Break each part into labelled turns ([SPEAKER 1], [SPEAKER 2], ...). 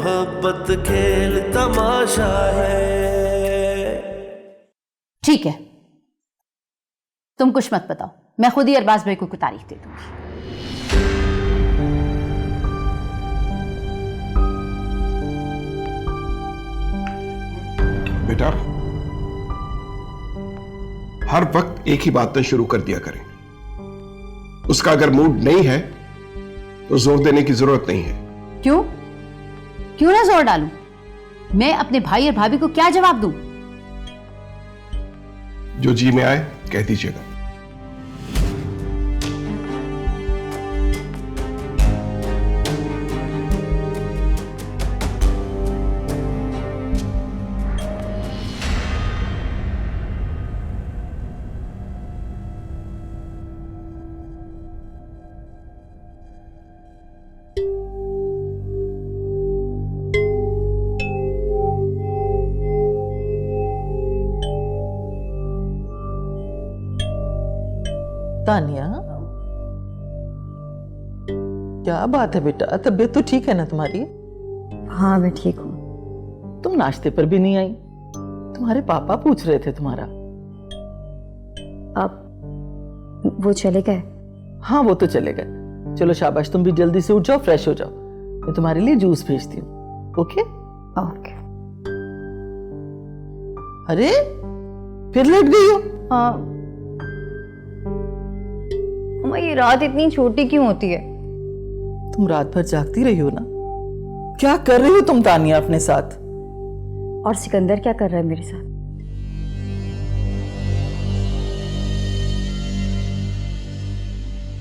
[SPEAKER 1] मोहब्बत खेल तमाशा है।
[SPEAKER 2] ठीक है, तुम कुछ मत बताओ, मैं खुद ही अरबाज भाई को तारीख दे दूंगी।
[SPEAKER 3] बेटा, हर वक्त एक ही बात शुरू कर दिया करें। उसका अगर मूड नहीं है तो जोर देने की जरूरत नहीं है।
[SPEAKER 2] क्यों क्यों ना जोर डालूं? मैं अपने भाई और भाभी को क्या जवाब दूं?
[SPEAKER 3] जो जी में आए कह दीजिएगा।
[SPEAKER 4] तानिया, क्या बात है बेटा, तबीयत तो ठीक है ना तुम्हारी?
[SPEAKER 5] हाँ मैं ठीक हूँ।
[SPEAKER 4] तुम नाश्ते पर भी नहीं आई। तुम्हारे पापा पूछ रहे थे तुम्हारा।
[SPEAKER 5] अब वो चले गए?
[SPEAKER 4] हाँ वो तो चले गए। चलो शाबाश, तुम भी जल्दी से उठ जाओ, फ्रेश हो जाओ। मैं तुम्हारे लिए जूस भेजती हूँ। Okay
[SPEAKER 5] okay.
[SPEAKER 4] अरे फिर लेट गई हो?
[SPEAKER 5] हाँ अम्मा, ये रात इतनी छोटी क्यों होती है?
[SPEAKER 4] तुम रात भर जागती रही हो ना। क्या कर रही हो तुम तानिया अपने साथ?
[SPEAKER 5] और सिकंदर क्या कर रहा है मेरे साथ?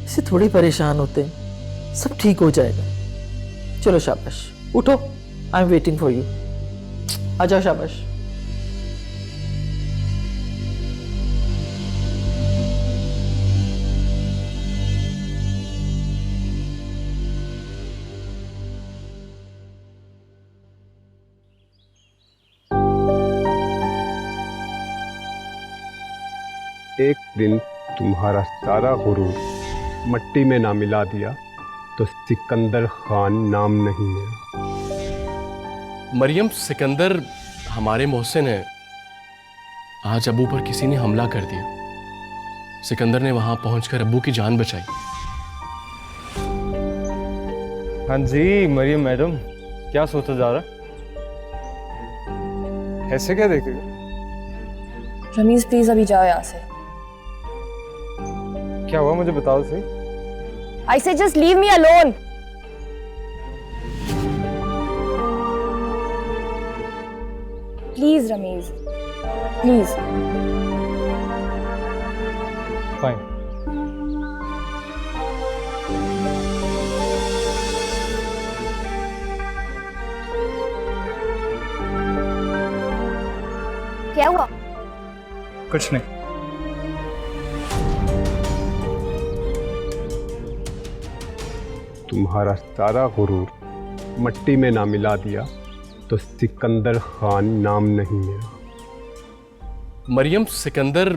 [SPEAKER 4] इसे थोड़ी परेशान होते हैं, सब ठीक हो जाएगा। चलो शाबाश, उठो, I am waiting for you. आ जाओ शाबाश।
[SPEAKER 6] एक दिन तुम्हारा सारा गुरूर मट्टी में ना मिला दिया तो सिकंदर खान नाम नहीं है।
[SPEAKER 7] मरियम, सिकंदर हमारे मोहसिन है। आज अबू पर किसी ने हमला कर दिया। सिकंदर ने वहां पहुंचकर अब्बू की जान बचाई।
[SPEAKER 8] हाँ जी मरियम मैडम, क्या सोचा जा रहा? ऐसे क्या देखेगा?
[SPEAKER 9] रमीज प्लीज अभी जाओ यहाँ से।
[SPEAKER 8] क्या हुआ मुझे बताओ सही।
[SPEAKER 9] I say just leave me alone. Please Rameez, please.
[SPEAKER 8] Fine.
[SPEAKER 9] क्या हुआ?
[SPEAKER 8] कुछ नहीं।
[SPEAKER 6] तुम्हारा सारा गुरूर मट्टी में ना मिला दिया तो सिकंदर खान नाम नहीं है।
[SPEAKER 7] मरियम, सिकंदर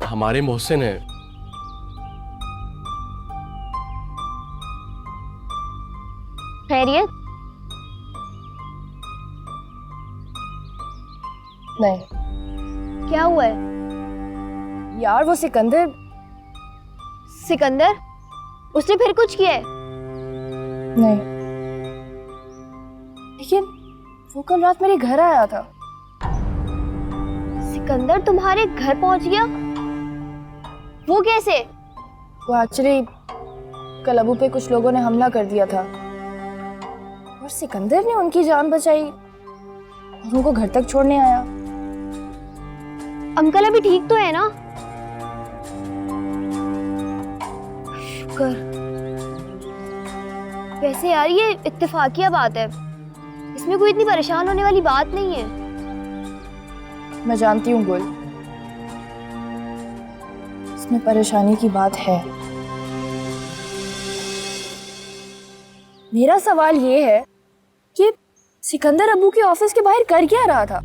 [SPEAKER 7] हमारे मोहसिन है।
[SPEAKER 9] खैरियत? नहीं। क्या हुआ है? यार वो सिकंदर उसने फिर कुछ किया है? नहीं, लेकिन वो कल रात मेरे घर आया था। सिकंदर तुम्हारे घर पहुंच गया? वो कैसे? वो एक्चुअली कल अबू पे कुछ लोगों ने हमला कर दिया था और सिकंदर ने उनकी जान बचाई और उनको घर तक छोड़ने आया। अंकल अभी ठीक तो है ना? शुक्र। वैसे यार ये इत्तेफाकिया बात है, इसमें कोई इतनी परेशान होने वाली बात नहीं है। मैं जानती हूँ गुल, इसमें परेशानी की बात है। मेरा सवाल ये है कि सिकंदर अबू के ऑफिस के बाहर कर क्या रहा था?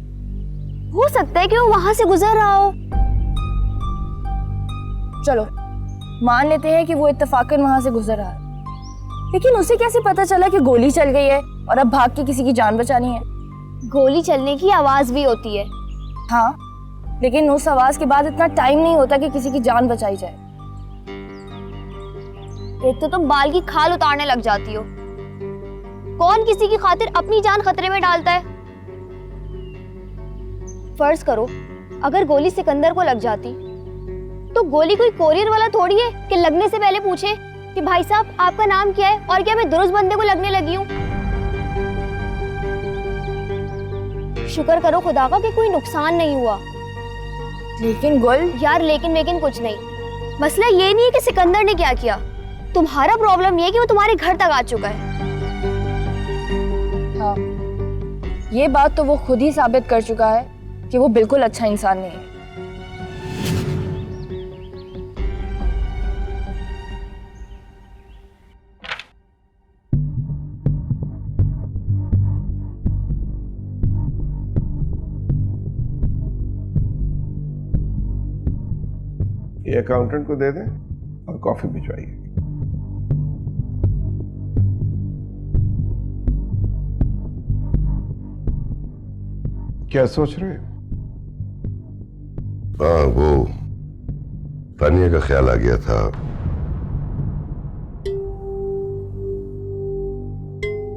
[SPEAKER 9] हो सकता है कि वो वहां से गुजर रहा हो। चलो मान लेते हैं कि वो इत्तेफाकन वहां से गुजर रहा है, लेकिन उसे कैसे पता चला कि गोली चल गई है और अब भाग के किसी की जान बचानी है।
[SPEAKER 10] गोली चलने की आवाज भी होती है।
[SPEAKER 9] हाँ, लेकिन उस आवाज के बाद इतना टाइम नहीं होता कि किसी की जान बचाई जाए।
[SPEAKER 10] एक तो तुम बाल की खाल उतारने लग जाती हो। कौन किसी की खातिर अपनी जान खतरे में डालता है? फर्ज करो अगर गोली सिकंदर को लग जाती तो गोली कोई कोरियर वाला थोड़ी है कि लगने से पहले पूछे कि भाई साहब आपका नाम क्या है और क्या मैं दुरुस्त बंदे को लगने लगी हूँ। शुक्र करो खुदा का कि कोई नुकसान नहीं हुआ।
[SPEAKER 9] लेकिन गुल
[SPEAKER 10] यार लेकिन कुछ नहीं। मसला ये नहीं है कि सिकंदर ने क्या किया, तुम्हारा प्रॉब्लम ये है कि वो तुम्हारे घर तक आ चुका है।
[SPEAKER 9] हाँ, ये बात तो वो खुद ही साबित कर चुका है कि वो बिल्कुल अच्छा इंसान नहीं है।
[SPEAKER 3] ये अकाउंटेंट को दे दें और कॉफी भिजवाइए। क्या सोच रहे हो?
[SPEAKER 11] हाँ, वो तानिया का ख्याल आ गया था।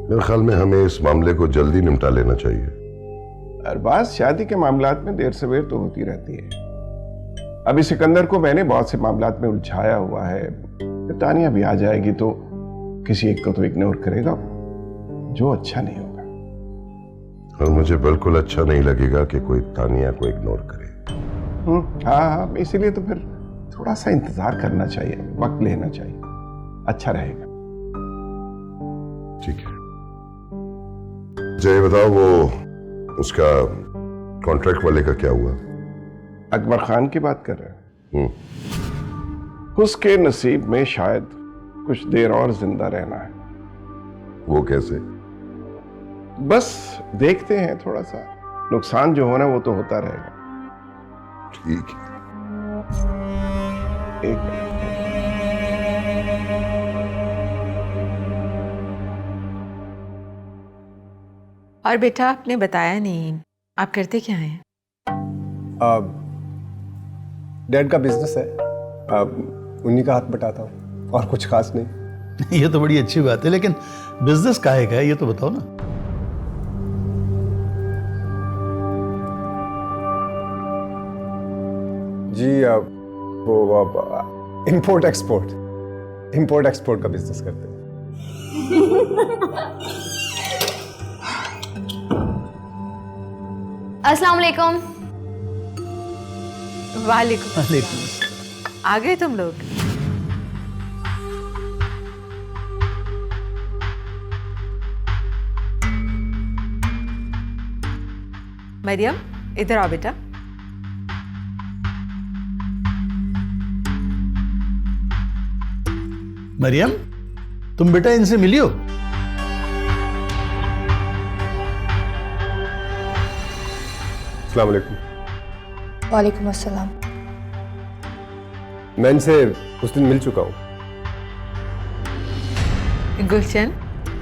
[SPEAKER 11] मेरे ख्याल में हमें इस मामले को जल्दी निपटा लेना चाहिए।
[SPEAKER 3] अरबाज, शादी के मामलात में देर सवेर तो होती रहती है। अभी सिकंदर को मैंने बहुत से मामलात में उलझाया हुआ है। तानिया भी आ जाएगी तो किसी एक को तो इग्नोर करेगा, जो अच्छा नहीं होगा।
[SPEAKER 11] और मुझे बिल्कुल अच्छा नहीं लगेगा कि कोई तानिया को इग्नोर करे।
[SPEAKER 3] हाँ, इसीलिए तो फिर थोड़ा सा इंतजार करना चाहिए, वक्त लेना चाहिए, अच्छा रहेगा।
[SPEAKER 11] ठीक है, जय बताओ, वो उसका कॉन्ट्रैक्ट वाले का क्या हुआ?
[SPEAKER 3] अकबर खान की बात कर रहे हैं। उसके नसीब में शायद कुछ देर और जिंदा रहना है।
[SPEAKER 11] वो कैसे?
[SPEAKER 3] बस देखते हैं, थोड़ा सा नुकसान जो होना वो तो होता रहेगा।
[SPEAKER 11] ठीक है।
[SPEAKER 3] एक मिनट।
[SPEAKER 4] और बेटा आपने बताया नहीं, आप करते क्या हैं?
[SPEAKER 6] डैड का बिजनेस है, उन्हीं का हाथ बटाता हूँ, और कुछ खास नहीं।
[SPEAKER 12] ये तो बड़ी अच्छी बात है, लेकिन बिजनेस काहे का है ये तो बताओ ना।
[SPEAKER 6] जी वो इंपोर्ट एक्सपोर्ट का बिजनेस करते हैं।
[SPEAKER 10] अस्सलाम वालेकुम।
[SPEAKER 4] वालेकुम। आ गए तुम लोग? मरियम, इधर आओ बेटा।
[SPEAKER 12] मरियम, तुम बेटा इनसे मिली हो?
[SPEAKER 6] अस्सलाम वालेकुम।
[SPEAKER 9] वालेकुम अस्सलाम।
[SPEAKER 6] मैं इनसे उस दिन मिल चुका हूँ।
[SPEAKER 4] गुलशन,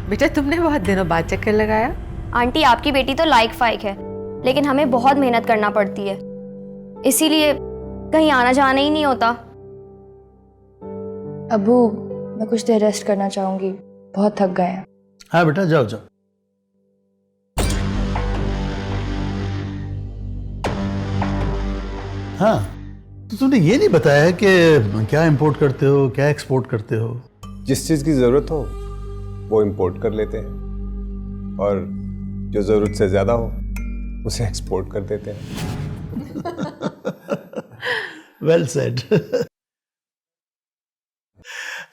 [SPEAKER 4] बेटा तुमने बहुत दिनों बाद चक्कर लगाया।
[SPEAKER 10] आंटी आपकी बेटी तो लाइक फाइक है, लेकिन हमें बहुत मेहनत करना पड़ती है, इसीलिए कहीं आना जाना ही नहीं होता।
[SPEAKER 9] अबू, मैं कुछ देर रेस्ट करना चाहूंगी, बहुत थक गए हैं।
[SPEAKER 12] हाँ बेटा, जाओ जाओ। हाँ, तो तुमने ये नहीं बताया कि क्या इंपोर्ट करते हो, क्या एक्सपोर्ट करते हो?
[SPEAKER 6] जिस चीज़ की ज़रूरत हो वो इंपोर्ट कर लेते हैं, और जो ज़रूरत से ज़्यादा हो उसे एक्सपोर्ट कर देते हैं।
[SPEAKER 12] Well said.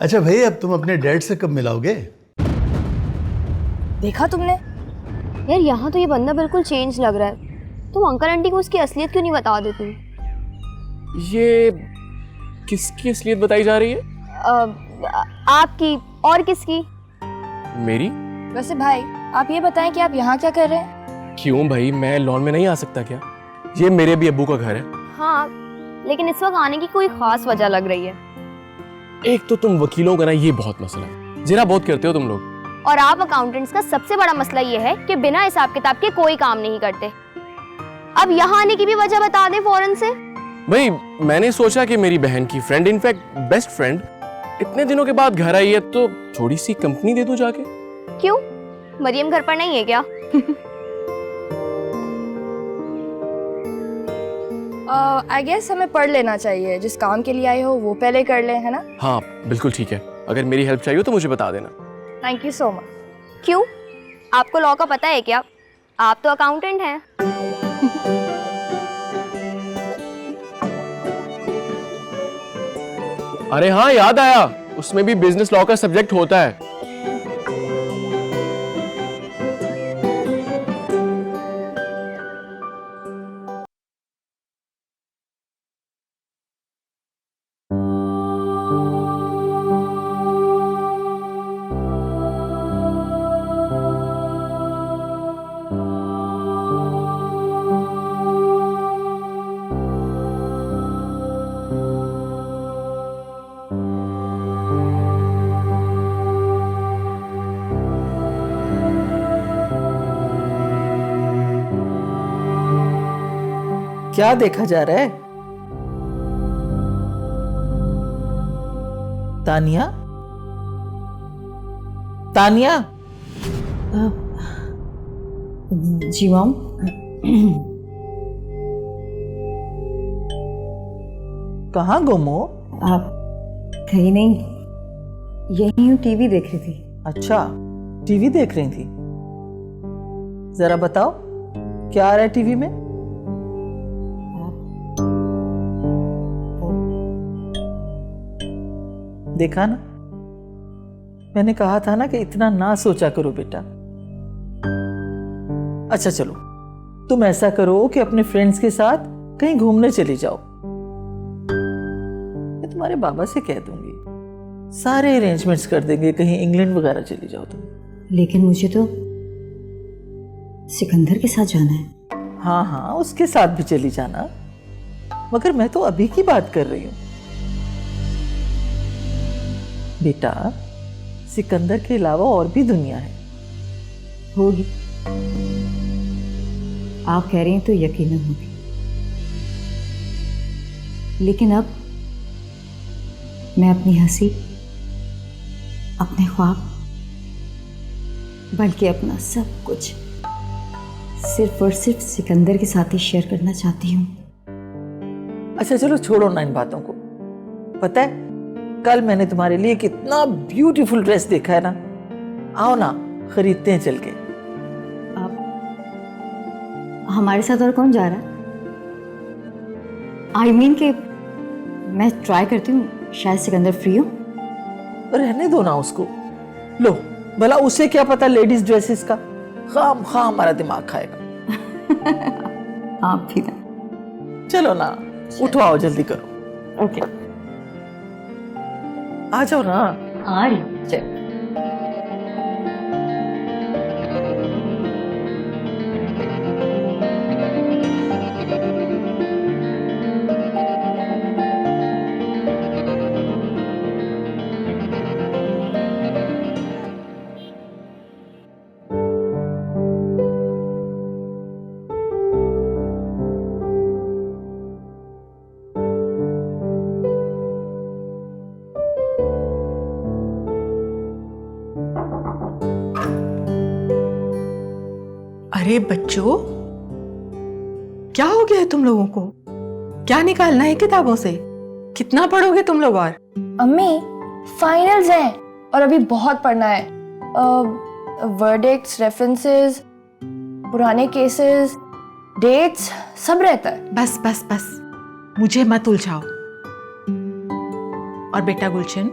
[SPEAKER 12] अच्छा भाई, अब तुम अपने डैड से कब मिलाओगे?
[SPEAKER 9] देखा तुमने?
[SPEAKER 10] यार यहाँ तो ये बंदा बिल्कुल चेंज लग रहा है। तुम अंकल आंटी को उसकी असलियत क्यों नहीं बता देती?
[SPEAKER 7] ये किसकी असलियत बताई जा रही है?
[SPEAKER 10] आपकी और किसकी?
[SPEAKER 7] मेरी?
[SPEAKER 9] वैसे भाई, आप ये बताएं कि आप यहाँ क्या कर रहे हैं?
[SPEAKER 7] क्यों भाई, मैं लॉन में नहीं आ सकता क्या? ये मेरे भी अब्बू का घर है।
[SPEAKER 10] हाँ, लेकिन इस वक्त आने की कोई खास वजह लग रही है।
[SPEAKER 7] एक तो तुम वकीलों का ना ये बहुत मसला है, जरा बहुत करते हो तुम लोग।
[SPEAKER 10] और आप अकाउंटेंट्स का सबसे बड़ा मसला ये है कि बिना हिसाब किताब के कोई काम नहीं करते। अब यहाँ आने की भी वजह बता दें फौरन से।
[SPEAKER 7] भाई मैंने सोचा कि मेरी बहन की फ्रेंड, इनफैक्ट बेस्ट फ्रेंड, इतने दिनों के बाद घर आई है तो थोड़ी सी कंपनी दे दूं जाके।
[SPEAKER 10] क्यों, मरियम घर पर नहीं है क्या?
[SPEAKER 9] आई गेस हमें पढ़ लेना चाहिए। जिस काम के लिए आए हो वो पहले कर ले, है ना?
[SPEAKER 7] हाँ बिल्कुल ठीक है, अगर मेरी हेल्प चाहिए हो तो मुझे बता देना।
[SPEAKER 9] Thank you so much.
[SPEAKER 10] क्यों, आपको लॉ का पता है क्या? आप तो अकाउंटेंट हैं।
[SPEAKER 7] अरे हाँ याद आया, उसमें भी बिजनेस लॉ का सब्जेक्ट होता है।
[SPEAKER 4] क्या देखा जा रहा है? तानिया, तानिया।
[SPEAKER 5] जी मॉम।
[SPEAKER 4] कहाँ गुम हो?
[SPEAKER 5] आप कहीं नहीं, यही हूँ, टीवी देख रही थी।
[SPEAKER 4] अच्छा, टीवी देख रही थी। जरा बताओ क्या आ रहा है टीवी में? देखा ना, मैंने कहा था ना कि इतना ना सोचा करो बेटा। अच्छा चलो, तुम ऐसा करो कि अपने फ्रेंड्स के साथ कहीं घूमने चली जाओ। मैं तुम्हारे बाबा से कह दूंगी, सारे अरेंजमेंट्स कर देंगे, कहीं इंग्लैंड वगैरह चली जाओ तुम।
[SPEAKER 5] लेकिन मुझे तो सिकंदर के साथ जाना है।
[SPEAKER 4] हाँ हाँ, उसके साथ भी चली जाना, मगर मैं तो अभी की बात कर रही हूँ बेटा। सिकंदर के अलावा और भी दुनिया है।
[SPEAKER 5] होगी, आप कह रही हैं तो यकीनन होगी। लेकिन अब मैं अपनी हंसी, अपने ख्वाब, बल्कि अपना सब कुछ सिर्फ और सिर्फ सिकंदर के साथ ही शेयर करना चाहती हूँ।
[SPEAKER 4] अच्छा चलो छोड़ो ना इन बातों को। पता है कल मैंने तुम्हारे लिए कितना ब्यूटीफुल ड्रेस देखा है ना। आओ ना, खरीदते हैं चल के।
[SPEAKER 5] आप हमारे साथ और कौन जा रहा है? आई मीन कि मैं ट्राई करती हूँ, शायद सिकंदर फ्री हो।
[SPEAKER 4] रहने दो ना उसको। लो भला उसे क्या पता लेडीज ड्रेसेस का, खाम खाम हमारा दिमाग खाएगा।
[SPEAKER 5] आप भी ना।
[SPEAKER 4] चलो ना, उठो, आओ जल्दी करो।
[SPEAKER 5] ओके,
[SPEAKER 4] आ जाओ ना।
[SPEAKER 5] आ रही। चल।
[SPEAKER 13] अरे बच्चों, क्या हो गया है तुम लोगों को? क्या निकालना है किताबों से? कितना पढ़ोगे तुम लोग? और
[SPEAKER 9] अम्मी, फाइनल्स हैं और अभी बहुत पढ़ना है। वर्डिक्ट्स, रेफरेंसेस, पुराने केसेस, डेट्स, सब रहता है।
[SPEAKER 13] बस बस बस, मुझे मत उलझाओ। और बेटा गुलशन,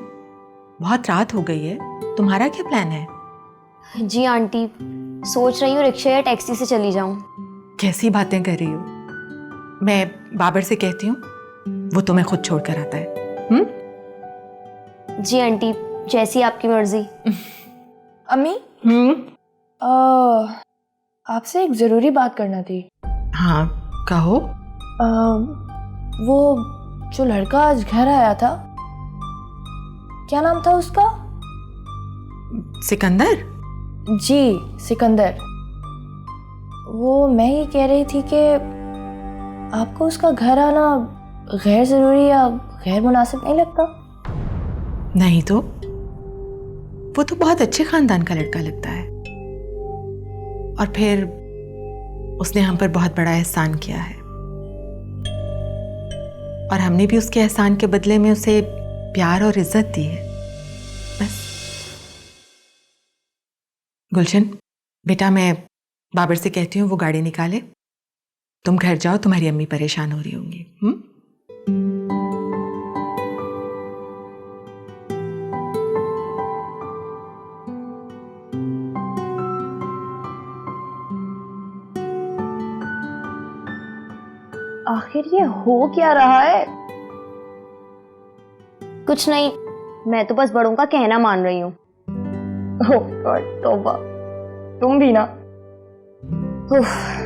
[SPEAKER 13] बहुत रात हो गई है, तुम्हारा क्या प्लान है?
[SPEAKER 10] जी आंटी, सोच रही हूँ रिक्शा या टैक्सी से चली जाऊं।
[SPEAKER 13] कैसी बातें कर रही हो? मैं बाबर से कहती हूँ, वो तुम्हें खुद छोड़ कर आता है।
[SPEAKER 10] जी आंटी, जैसी आपकी मर्जी।
[SPEAKER 9] अम्मी, आपसे एक जरूरी बात करना थी।
[SPEAKER 13] हाँ कहो।
[SPEAKER 9] वो जो लड़का आज घर आया था, क्या नाम था उसका?
[SPEAKER 13] सिकंदर।
[SPEAKER 9] जी सिकंदर, वो मैं ये कह रही थी कि आपको उसका घर आना गैर ज़रूरी या गैर मुनासिब नहीं लगता?
[SPEAKER 13] नहीं तो वो तो बहुत अच्छे खानदान का लड़का लगता है, और फिर उसने हम पर बहुत बड़ा एहसान किया है, और हमने भी उसके एहसान के बदले में उसे प्यार और इज्जत दी है। बस। गुलशन बेटा, मैं बाबर से कहती हूँ वो गाड़ी निकाले, तुम घर जाओ, तुम्हारी अम्मी परेशान हो रही होंगी।
[SPEAKER 9] आखिर ये हो क्या रहा है?
[SPEAKER 10] कुछ नहीं, मैं तो बस बड़ों का कहना मान रही हूँ।
[SPEAKER 9] ओह गॉड, तौबा, तुम भी ना। उफ।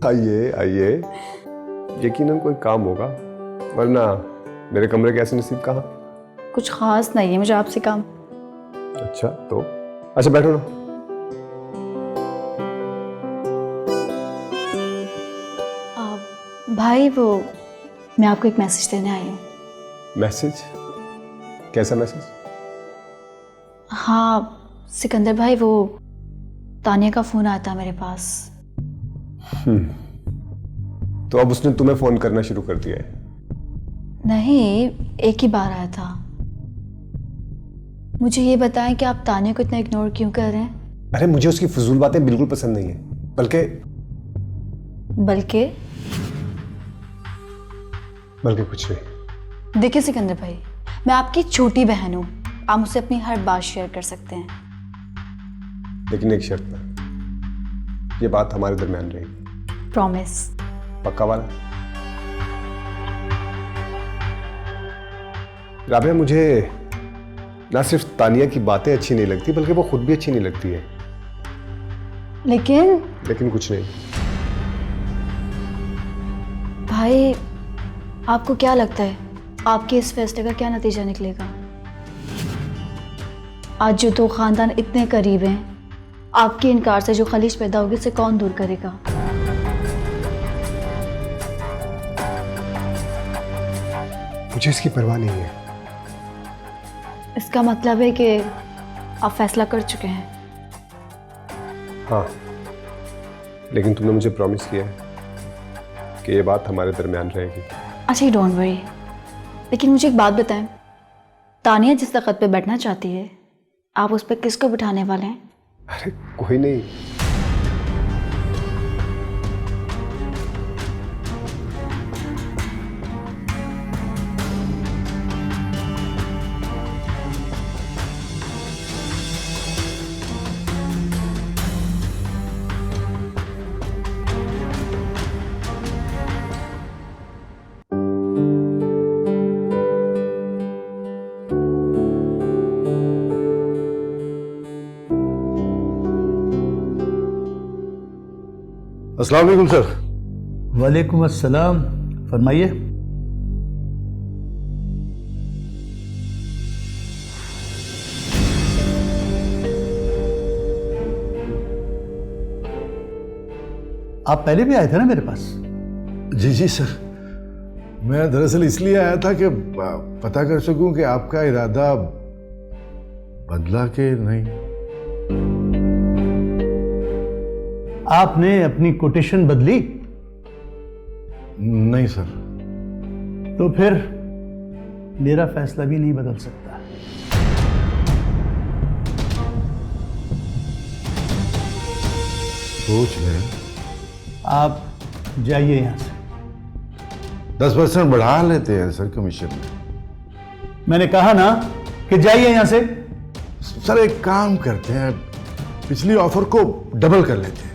[SPEAKER 6] आइए आइए, यकीनन कोई काम होगा, वरना मेरे कमरे के ऐसे नसीब कहाँ।
[SPEAKER 2] कुछ खास नहीं है मुझे आपसे काम।
[SPEAKER 6] अच्छा तो अच्छा, बैठो ना।
[SPEAKER 2] भाई वो मैं आपको एक मैसेज देने आई हूँ।
[SPEAKER 6] मैसेज? कैसा मैसेज?
[SPEAKER 2] हाँ सिकंदर भाई, वो तानिया का फोन आया था मेरे पास।
[SPEAKER 6] तो अब उसने तुम्हें फोन करना शुरू कर दिया है?
[SPEAKER 2] नहीं, एक ही बार आया था। मुझे ये बताएं कि आप तानिया को इतना इग्नोर क्यों कर रहे हैं?
[SPEAKER 6] अरे मुझे उसकी फजूल बातें बिल्कुल पसंद नहीं है, बल्कि कुछ नहीं।
[SPEAKER 2] देखिए सिकंदर भाई, मैं आपकी छोटी बहन हूँ, आप मुझसे अपनी हर बात शेयर कर सकते हैं,
[SPEAKER 6] लेकिन एक शर्त पर, ये बात हमारे दरमियान रहेगी।
[SPEAKER 2] प्रॉमिस?
[SPEAKER 6] पक्का वाला? राबिया, मुझे ना सिर्फ तानिया की बातें अच्छी नहीं लगती, बल्कि वो खुद भी अच्छी नहीं लगती है।
[SPEAKER 2] लेकिन
[SPEAKER 6] कुछ नहीं।
[SPEAKER 2] भाई आपको क्या लगता है आपके इस फैसले का क्या नतीजा निकलेगा? आज जो दो खानदान इतने करीब हैं, आपके इनकार से जो खलीज पैदा होगी उसे कौन दूर करेगा?
[SPEAKER 6] मुझे इसकी परवाह नहीं है।
[SPEAKER 2] इसका मतलब है कि आप फैसला कर चुके हैं?
[SPEAKER 6] हाँ, लेकिन तुमने मुझे प्रॉमिस किया है कि ये बात हमारे दरमियान रहेगी।
[SPEAKER 2] अच्छा डोंट वरी, लेकिन मुझे एक बात बताएं, तानिया जिस तख्त पे बैठना चाहती है, आप उस पर किसको बिठाने वाले हैं?
[SPEAKER 6] अरे कोई नहीं।
[SPEAKER 12] अस्सलाम वालेकुम सर। वालेकुम अस्सलाम, फरमाइए। आप पहले भी आए थे ना मेरे पास?
[SPEAKER 14] जी जी सर, मैं दरअसल इसलिए आया था कि पता कर सकूं कि आपका इरादा बदला के नहीं।
[SPEAKER 12] आपने अपनी कोटेशन बदली?
[SPEAKER 14] नहीं सर।
[SPEAKER 12] तो फिर मेरा फैसला भी नहीं बदल सकता।
[SPEAKER 14] सोच लें।
[SPEAKER 12] आप जाइए यहां से।
[SPEAKER 14] 10% बढ़ा लेते हैं सर कमीशन में।
[SPEAKER 12] मैंने कहा ना कि जाइए यहां से।
[SPEAKER 14] सर एक काम करते हैं, पिछली ऑफर को डबल कर लेते हैं।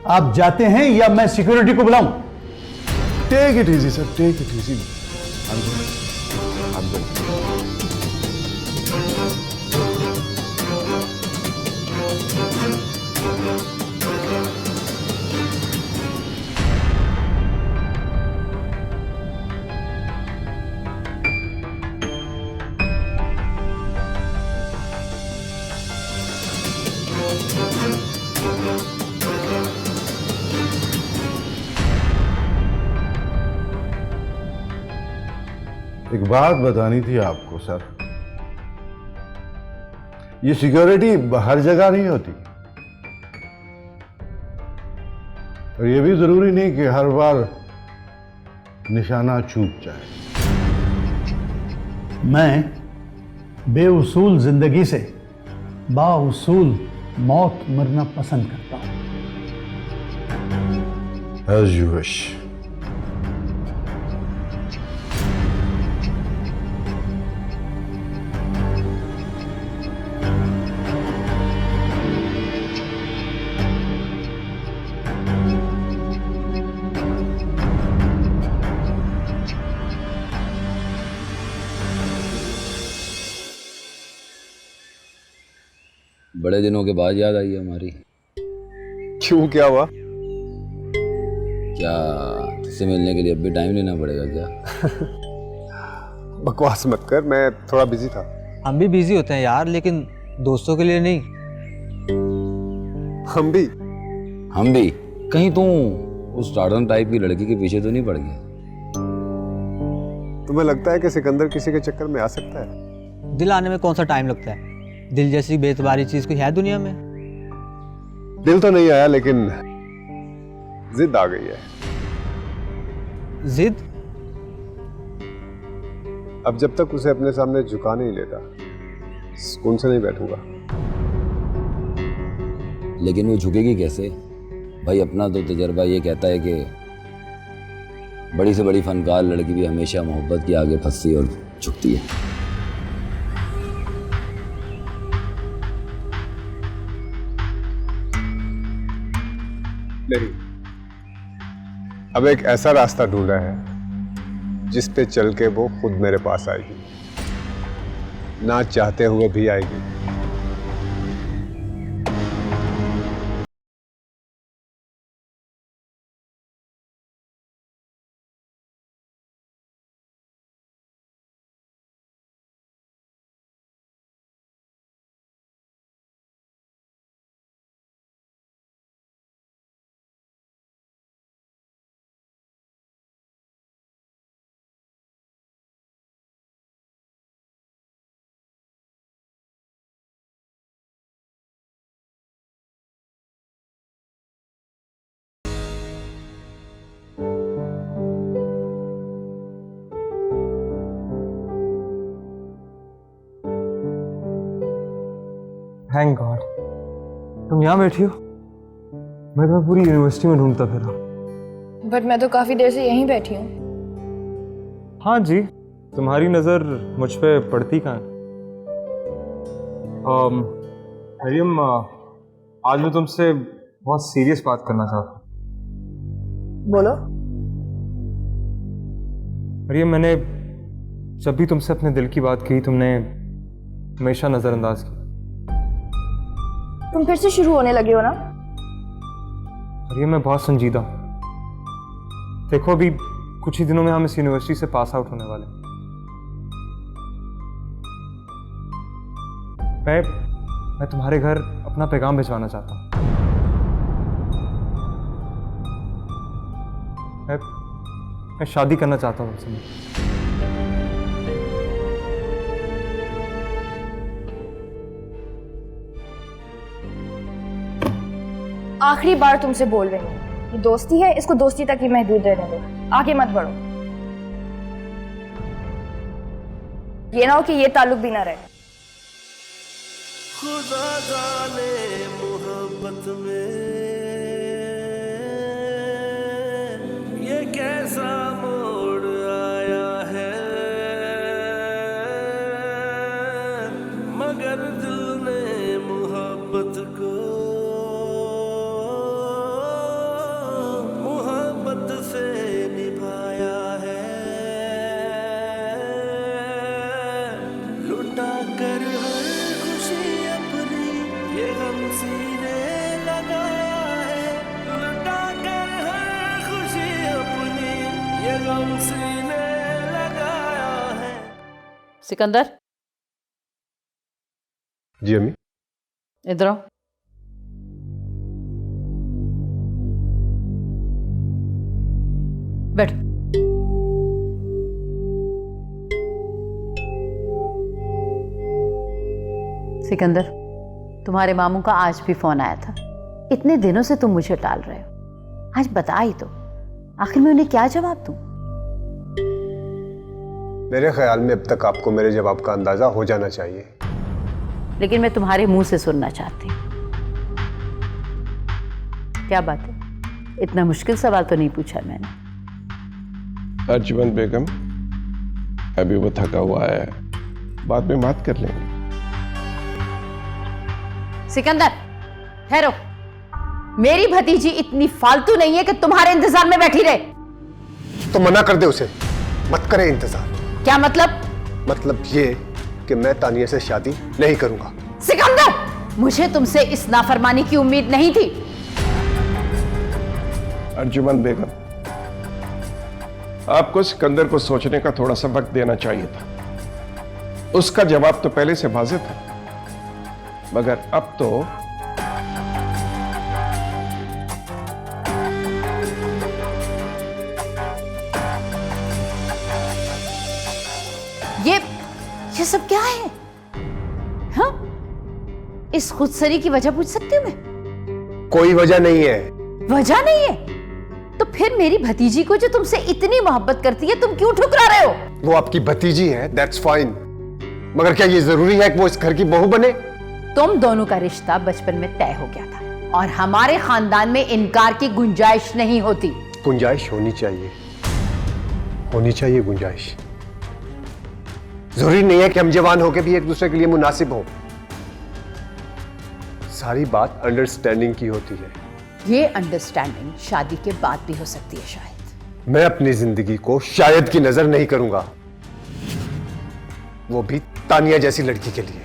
[SPEAKER 12] आप जाते हैं या मैं सिक्योरिटी को बुलाऊं?
[SPEAKER 14] Take it easy sir, take it easy. एक बात बतानी थी आपको सर, ये सिक्योरिटी हर जगह नहीं होती और ये भी जरूरी नहीं कि हर बार निशाना चूक जाए।
[SPEAKER 12] मैं बेउसूल जिंदगी से बाउसूल मौत मरना पसंद करता हूं।
[SPEAKER 14] As you wish.
[SPEAKER 15] बड़े दिनों के बाद याद आई हमारी।
[SPEAKER 6] क्यों, क्या हुआ?
[SPEAKER 15] क्या तुझसे मिलने के लिए अब भी टाइम लेना पड़ेगा क्या?
[SPEAKER 6] बकवास मत कर, मैं थोड़ा बिजी था।
[SPEAKER 8] हम भी बिजी होते हैं यार, लेकिन दोस्तों के लिए नहीं।
[SPEAKER 6] हम भी
[SPEAKER 15] कहीं तू उस टार्डन टाइप की लड़की के पीछे तो नहीं पड़ गया?
[SPEAKER 6] तुम्हें लगता है कि सिकंदर किसी के चक्कर में आ सकता है?
[SPEAKER 8] दिल आने में कौन सा टाइम लगता है? दिल जैसी बेतबारी चीज कोई है दुनिया में?
[SPEAKER 6] दिल तो नहीं आया, लेकिन जिद आ गई है।
[SPEAKER 8] जिद?
[SPEAKER 6] अब जब तक उसे अपने सामने झुका नहीं लेता, सुकून से नहीं बैठूंगा।
[SPEAKER 15] लेकिन वो झुकेगी कैसे भाई? अपना तो तजर्बा ये कहता है कि बड़ी से बड़ी फनकार लड़की भी हमेशा मोहब्बत के आगे फंसती और झुकती है।
[SPEAKER 6] नहीं, अब एक ऐसा रास्ता ढूंढा है जिस पे चल के वो खुद मेरे पास आएगी, ना चाहते हुए भी आएगी।
[SPEAKER 8] थैंक गॉड तुम यहाँ बैठी हो। मैं तुम्हें पूरी यूनिवर्सिटी में ढूंढता फिरा।
[SPEAKER 9] बट मैं तो काफी देर से यहीं बैठी हूँ।
[SPEAKER 8] हाँ जी, तुम्हारी नजर मुझ पे पड़ती कहाँ है? मरियम, आज मैं तुमसे बहुत सीरियस बात करना चाहता हूँ।
[SPEAKER 9] बोलो।
[SPEAKER 8] मरियम, मैंने जब भी तुमसे अपने दिल की बात की, तुमने हमेशा नजरअंदाज की।
[SPEAKER 9] तुम फिर से शुरू होने लगे हो ना?
[SPEAKER 8] मरियम, मैं बहुत संजीदा हूँ। देखो, अभी कुछ ही दिनों में हम इस यूनिवर्सिटी से पास आउट होने वाले हैं। मैं तुम्हारे घर अपना पैगाम भिजवाना चाहता हूँ। मैं शादी करना चाहता हूँ तुमसे।
[SPEAKER 9] आखिरी बार तुमसे बोल रही हूँ, ये दोस्ती है, इसको दोस्ती तक ही महदूद रहने दो, आगे मत बढ़ो। ये ना हो कि ये ताल्लुक भी ना रहे।
[SPEAKER 1] खुदा जाने मोहब्बत में ये कैसा मोड़ आया है, मगर दिल ने मोहब्बत को मोहब्बत से निभाया है, लुटा कर हर खुशी अपनी ये गम सीने लगा काम सीने लगाया है।
[SPEAKER 4] सिकंदर,
[SPEAKER 6] जी अम्मी।
[SPEAKER 4] इधर आओ। बैठ। सिकंदर, तुम्हारे मामू का आज भी फोन आया था। इतने दिनों से तुम मुझे टाल रहे हो, आज बता ही तो। आखिर मैं उन्हें क्या जवाब दूं?
[SPEAKER 6] मेरे ख्याल में अब तक आपको मेरे जवाब का अंदाजा हो जाना चाहिए।
[SPEAKER 4] लेकिन मैं तुम्हारे मुंह से सुनना चाहती हूँ। क्या बात है? इतना मुश्किल सवाल तो नहीं पूछा मैंने।
[SPEAKER 3] अर्जुमन बेगम, अभी वो थका हुआ है, बाद में बात कर लेंगे।
[SPEAKER 4] सिकंदर, ठहरो। मेरी भतीजी इतनी फालतू नहीं है कि तुम्हारे इंतजार में बैठी रहे।
[SPEAKER 6] तो मना कर दे उसे, मत करे इंतजार।
[SPEAKER 4] क्या मतलब?
[SPEAKER 6] मतलब ये कि मैं तानिया से शादी नहीं करूंगा।
[SPEAKER 4] सिकंदर, मुझे तुमसे इस नाफरमानी की उम्मीद नहीं थी।
[SPEAKER 3] अर्जुमन बेगम, आपको सिकंदर को सोचने का थोड़ा सा वक्त देना चाहिए था। उसका जवाब तो पहले से वाज़ेह था, मगर अब तो
[SPEAKER 4] ये सब क्या है? हाँ? इस खुदसरी की वजह पूछ सकती हूँ मैं?
[SPEAKER 6] कोई वजह नहीं है।
[SPEAKER 4] वजह नहीं है? तो फिर मेरी भतीजी को जो तुमसे इतनी मोहब्बत करती है, तुम क्यों ठुकरा रहे हो?
[SPEAKER 6] वो आपकी भतीजी है, दैट्स फाइन, मगर क्या ये जरूरी है कि वो इस घर की बहू बने?
[SPEAKER 4] तुम दोनों का रिश्ता बचपन में तय हो गया था और हमारे खानदान में इनकार की गुंजाइश नहीं होती।
[SPEAKER 6] गुंजाइश होनी चाहिए, होनी चाहिए गुंजाइश। जरूरी नहीं है कि हम जवान होकर भी एक दूसरे के लिए मुनासिब हों। सारी बात अंडरस्टैंडिंग की होती है।
[SPEAKER 4] ये अंडरस्टैंडिंग शादी के बाद भी हो सकती है शायद।
[SPEAKER 6] मैं अपनी जिंदगी को शायद की नजर नहीं करूंगा, वो भी तानिया जैसी लड़की के लिए।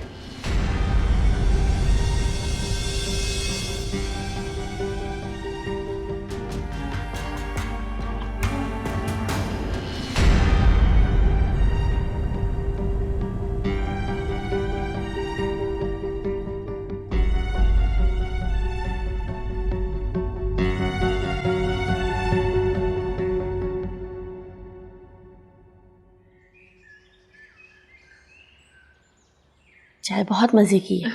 [SPEAKER 5] चाय बहुत मजे की है।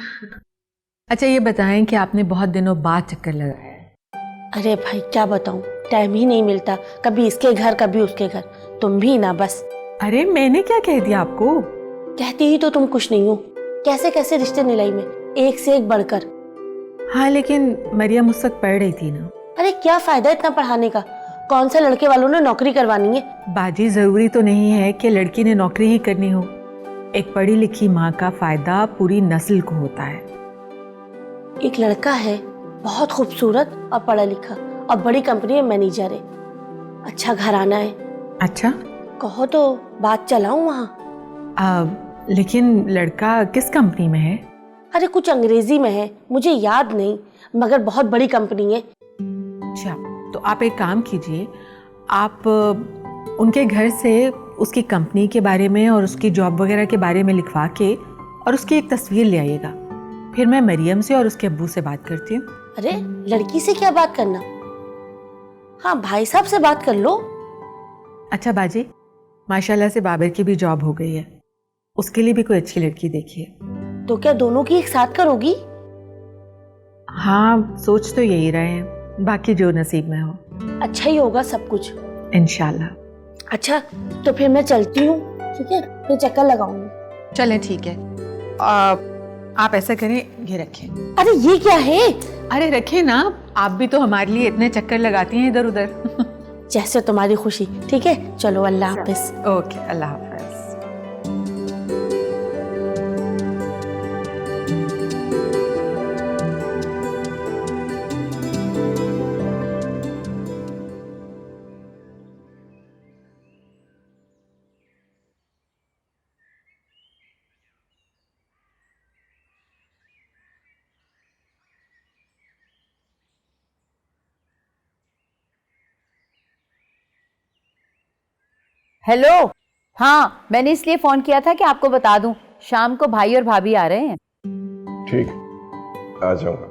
[SPEAKER 13] अच्छा ये बताएं कि आपने बहुत दिनों बाद चक्कर लगाया है।
[SPEAKER 5] अरे भाई क्या बताऊं, टाइम ही नहीं मिलता, कभी इसके घर कभी उसके घर। तुम भी ना बस।
[SPEAKER 13] अरे मैंने क्या कह दिया आपको?
[SPEAKER 5] कहती ही तो तुम कुछ नहीं हो। कैसे कैसे रिश्ते निलाई में, एक से एक बढ़कर।
[SPEAKER 13] हाँ लेकिन मरियम उस वक्त पढ़ रही थी ना।
[SPEAKER 5] अरे क्या फायदा इतना पढ़ाने का, कौन से लड़के वालों ने नौकरी करवानी है?
[SPEAKER 13] बाजी जरूरी तो नहीं है कि लड़की ने नौकरी ही करनी हो। एक पढ़ी लिखी माँ का फायदा पूरी नस्ल को होता है।
[SPEAKER 5] एक लड़का है बहुत खूबसूरत और पढ़ा लिखा और बड़ी कंपनी में मैनेजर है, अच्छा घराना है।
[SPEAKER 13] अच्छा,
[SPEAKER 5] कहो तो बात चलाऊं वहाँ?
[SPEAKER 13] लेकिन लड़का किस कंपनी में है?
[SPEAKER 5] अरे कुछ अंग्रेजी में है, मुझे याद नहीं, मगर बहुत बड़ी कंपनी है।
[SPEAKER 13] अच्छा तो आप एक काम कीजिए, आप उनके घर से उसकी कंपनी के बारे में और उसकी जॉब वगैरह के बारे में लिखवा के और उसकी एक तस्वीर ले आइएगा। फिर मैं मरियम से और उसके अब्बू से बात करती हूँ।
[SPEAKER 5] अरे लड़की से क्या बात करना, हाँ भाई साहब से बात कर लो।
[SPEAKER 13] अच्छा बाजी, माशाल्लाह से बाबर की भी जॉब हो गई है, उसके लिए भी कोई अच्छी लड़की देखिए।
[SPEAKER 5] तो क्या दोनों की एक साथ करोगी?
[SPEAKER 13] हाँ सोच तो यही रहे हैं, बाकी जो नसीब में हो।
[SPEAKER 5] अच्छा ही होगा सब कुछ
[SPEAKER 13] इंशाल्लाह।
[SPEAKER 5] अच्छा तो फिर मैं चलती हूँ, ठीक है? फिर चक्कर लगाऊंगी।
[SPEAKER 13] चलें ठीक है। आप ऐसा करें, ये रखें।
[SPEAKER 5] अरे ये क्या है?
[SPEAKER 13] अरे रखें ना, आप भी तो हमारे लिए इतने चक्कर लगाती हैं इधर उधर।
[SPEAKER 5] जैसे तुम्हारी खुशी। ठीक है चलो, अल्लाह हाफिज।
[SPEAKER 13] ओके, अल्लाह हाफिज।
[SPEAKER 16] हेलो। हाँ, मैंने इसलिए फोन किया था कि आपको बता दूं, शाम को भाई और भाभी आ रहे हैं।
[SPEAKER 3] ठीक, आ जाऊंगा।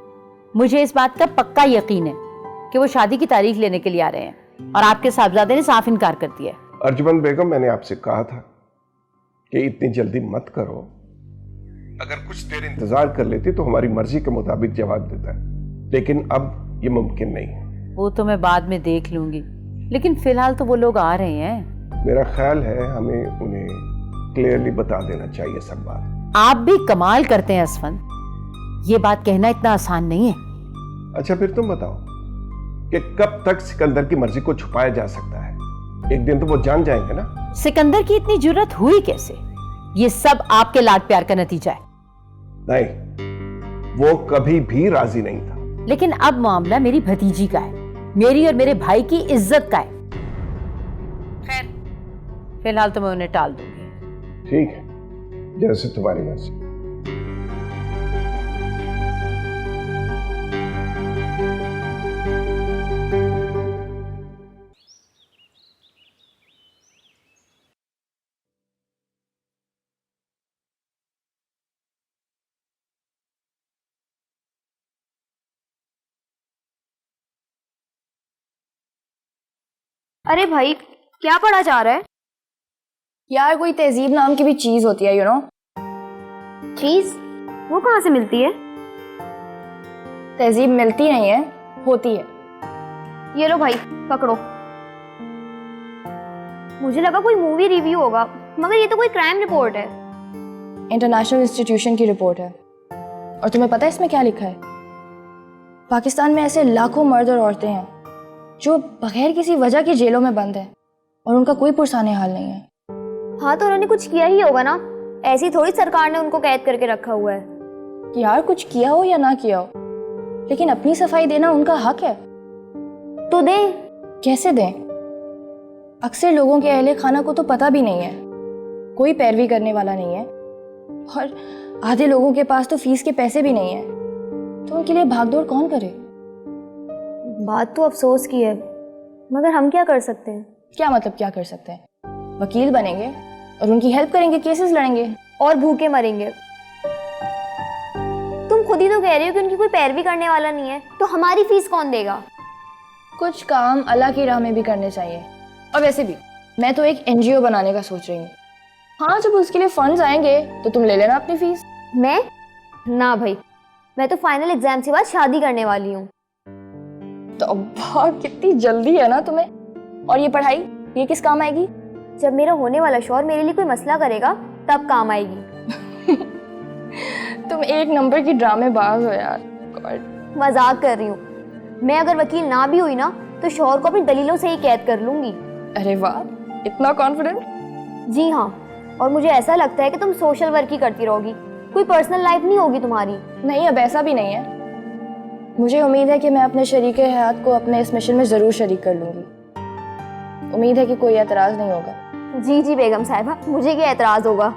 [SPEAKER 16] मुझे इस बात का पक्का यकीन है कि वो शादी की तारीख लेने के लिए आ रहे हैं और आपके साहबजादे ने साफ इनकार कर दिया है।
[SPEAKER 3] अर्जुमंद बेगम, मैंने आपसे कहा था कि इतनी जल्दी मत करो। अगर कुछ देर इंतजार कर लेती तो हमारी मर्जी के मुताबिक जवाब देता है, लेकिन अब ये मुमकिन नहीं है।
[SPEAKER 16] वो तो मैं बाद में देख लूंगी, लेकिन फिलहाल तो वो लोग आ रहे हैं।
[SPEAKER 3] मेरा ख्याल है हमें उन्हें क्लियरली बता देना चाहिए सब बात।
[SPEAKER 16] आप भी कमाल करते हैं असफन, ये बात कहना इतना आसान नहीं है।
[SPEAKER 3] अच्छा, फिर तुम बताओ कि कब तक सिकंदर की मर्जी को छुपाया जा सकता है? एक दिन तो वो जान जाएंगे ना।
[SPEAKER 16] सिकंदर की इतनी जुर्रत हुई कैसे? ये सब आपके लाड प्यार का नतीजा है।
[SPEAKER 3] नहीं, वो कभी भी राजी नहीं था।
[SPEAKER 16] लेकिन अब मामला मेरी भतीजी का है, मेरी और मेरे भाई की इज्जत का है। खैर, फिलहाल तो मैं उन्हें टाल दूंगी।
[SPEAKER 3] ठीक है, जैसे तुम्हारी मर्जी।
[SPEAKER 10] अरे भाई, क्या पढ़ा जा रहा है?
[SPEAKER 9] यार कोई तहजीब नाम की भी चीज होती है, यू नो।
[SPEAKER 10] चीज? वो कहाँ से मिलती है?
[SPEAKER 9] तहजीब मिलती नहीं है, होती है।
[SPEAKER 10] ये लो भाई, पकड़ो। मुझे लगा कोई मूवी रिव्यू होगा, मगर ये तो कोई क्राइम रिपोर्ट है।
[SPEAKER 9] इंटरनेशनल इंस्टीट्यूशन की रिपोर्ट है। और तुम्हें पता है इसमें क्या लिखा है? पाकिस्तान में ऐसे लाखों मर्द और औरतें हैं जो बगैर किसी वजह के जेलों में बंद हैं और उनका कोई पुरसाने हाल नहीं है।
[SPEAKER 10] हाँ, तो उन्होंने कुछ किया ही होगा ना, ऐसी थोड़ी सरकार ने उनको कैद करके रखा हुआ है।
[SPEAKER 9] यार कुछ किया हो या ना किया हो, लेकिन अपनी सफाई देना उनका हक है।
[SPEAKER 10] तो दें।
[SPEAKER 9] कैसे दें? अक्सर लोगों के अहले खाना को तो पता भी नहीं है, कोई पैरवी करने वाला नहीं है, और आधे लोगों के पास तो फीस के पैसे भी नहीं है, तो उनके लिए भागदौड़ कौन करे?
[SPEAKER 10] बात तो अफसोस की है, मगर हम क्या कर सकते हैं?
[SPEAKER 9] क्या मतलब क्या कर सकते हैं? वकील बनेंगे और उनकी हेल्प करेंगे, केसेस लड़ेंगे
[SPEAKER 10] और भूखे मरेंगे। तुम खुद ही तो कह रही हो कि उनकी कोई पैरवी करने वाला नहीं है, तो हमारी फीस कौन देगा?
[SPEAKER 9] कुछ काम अल्लाह की राह में भी करने चाहिए। और वैसे भी मैं तो एक एनजीओ बनाने का सोच रही हूँ। हाँ, जब उसके लिए फंड्स आएंगे तो तुम ले लेना अपनी फीस।
[SPEAKER 10] मैं? ना भाई, मैं तो फाइनल एग्जाम के बाद शादी करने वाली हूँ।
[SPEAKER 9] तो अब्बा, कितनी जल्दी है ना तुम्हें। और ये पढ़ाई, ये किस काम आएगी?
[SPEAKER 10] जब मेरा होने वाला शौहर मेरे लिए कोई मसला करेगा तब काम आएगी।
[SPEAKER 9] तुम एक नंबर की ड्रामेबाज हो यार।
[SPEAKER 10] मजाक कर रही हूँ। मैं अगर वकील ना भी हुई ना तो शौहर को अपनी दलीलों से ही कैद कर लूंगी।
[SPEAKER 9] अरे वाह, इतना कॉन्फिडेंट?
[SPEAKER 10] जी हाँ, और मुझे ऐसा लगता है कि तुम सोशल वर्क ही करती रहोगी, कोई पर्सनल लाइफ नहीं होगी तुम्हारी।
[SPEAKER 9] नहीं, अब ऐसा भी नहीं है। मुझे उम्मीद है कि मैं अपने शरीके हयात को अपने इस मिशन में जरूर शरीक कर लूंगी। उम्मीद है कि कोई एतराज नहीं होगा।
[SPEAKER 10] जी जी बेगम साहिबा, मुझे क्या एतराज होगा।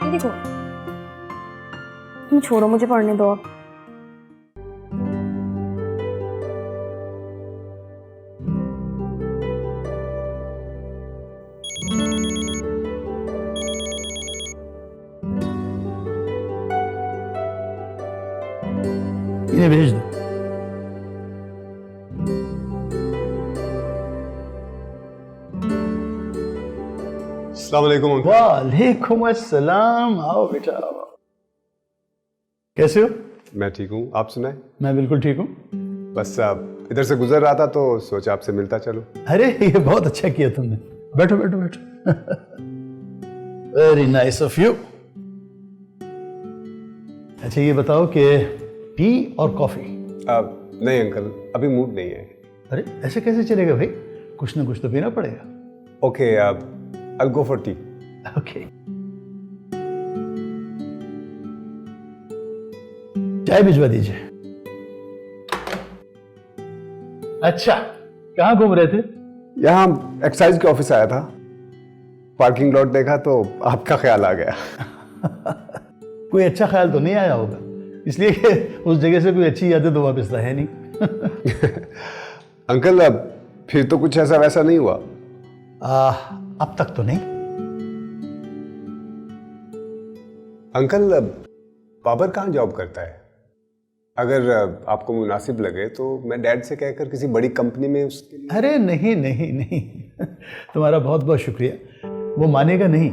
[SPEAKER 10] देखो, तुम छोड़ो, मुझे पढ़ने दो अब।
[SPEAKER 12] इन्हें भेज दो।
[SPEAKER 6] अस्सलाम वालेकुम।
[SPEAKER 12] वालेकुम अस्सलाम। आओ बेटा आओ। कैसे हो?
[SPEAKER 6] मैं ठीक हूँ, आप सुनाए?
[SPEAKER 12] मैं बिल्कुल ठीक हूँ।
[SPEAKER 6] बस अब इधर से गुजर रहा था तो सोचा आपसे मिलता चलो।
[SPEAKER 12] अरे ये बहुत अच्छा किया तुमने। बैठो बैठो बैठो। Very nice of you. अच्छा ये बताओ कि टी और कॉफी?
[SPEAKER 6] नहीं अंकल, अभी मूड नहीं है।
[SPEAKER 12] अरे ऐसे कैसे चलेगा भाई, कुछ ना कुछ तो पीना पड़ेगा।
[SPEAKER 6] Okay, I'll go for tea.
[SPEAKER 12] Okay. चाय भिजवा दीजिए। अच्छा, कहाँ घूम रहे थे?
[SPEAKER 6] यहाँ एक्साइज के ऑफिस आया था, पार्किंग लॉट देखा तो आपका ख्याल आ गया।
[SPEAKER 12] कोई अच्छा ख्याल तो नहीं आया होगा, इसलिए कि उस जगह से कोई अच्छी यादें तो वापस है नहीं।
[SPEAKER 6] अंकल अब फिर तो कुछ ऐसा वैसा नहीं हुआ?
[SPEAKER 12] अब तक तो नहीं।
[SPEAKER 6] अंकल बाबर कहाँ जॉब करता है? अगर आपको मुनासिब लगे तो मैं डैड से कहकर किसी बड़ी कंपनी में उसके लिए।
[SPEAKER 12] अरे नहीं नहीं नहीं, तुम्हारा बहुत बहुत शुक्रिया। वो मानेगा नहीं,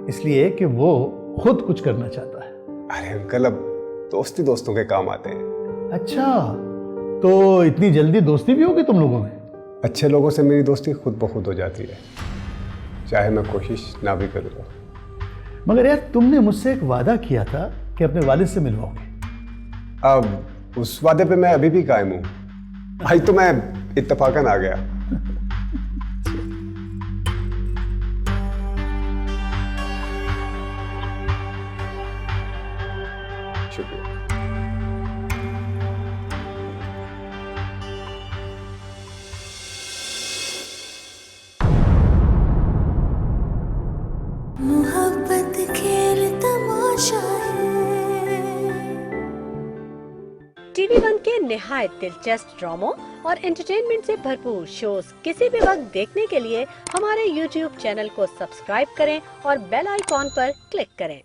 [SPEAKER 12] इसलिए कि वो खुद कुछ करना चाहता है।
[SPEAKER 6] अरे अंकल अब दोस्ती दोस्तों के काम आते हैं।
[SPEAKER 12] अच्छा, तो इतनी जल्दी दोस्ती भी होगी तुम लोगों में?
[SPEAKER 6] अच्छे लोगों से मेरी दोस्ती खुद ब खुद हो जाती है, चाहे मैं कोशिश ना भी करूँ।
[SPEAKER 12] मगर यार, तुमने मुझसे एक वादा किया था कि अपने वालिद से मिलवाओगे।
[SPEAKER 6] अब उस वादे पे मैं अभी भी कायम हूँ। भाई तो मैं इत्तेफाकन आ गया। शुक्रिया।
[SPEAKER 1] मोहब्बत खेल तमाशा
[SPEAKER 17] टीवी वन के निहायत दिलचस्प ड्रामों और एंटरटेनमेंट से भरपूर शोज किसी भी वक्त देखने के लिए हमारे YouTube चैनल को सब्सक्राइब करें और बेल आइकॉन पर क्लिक करें।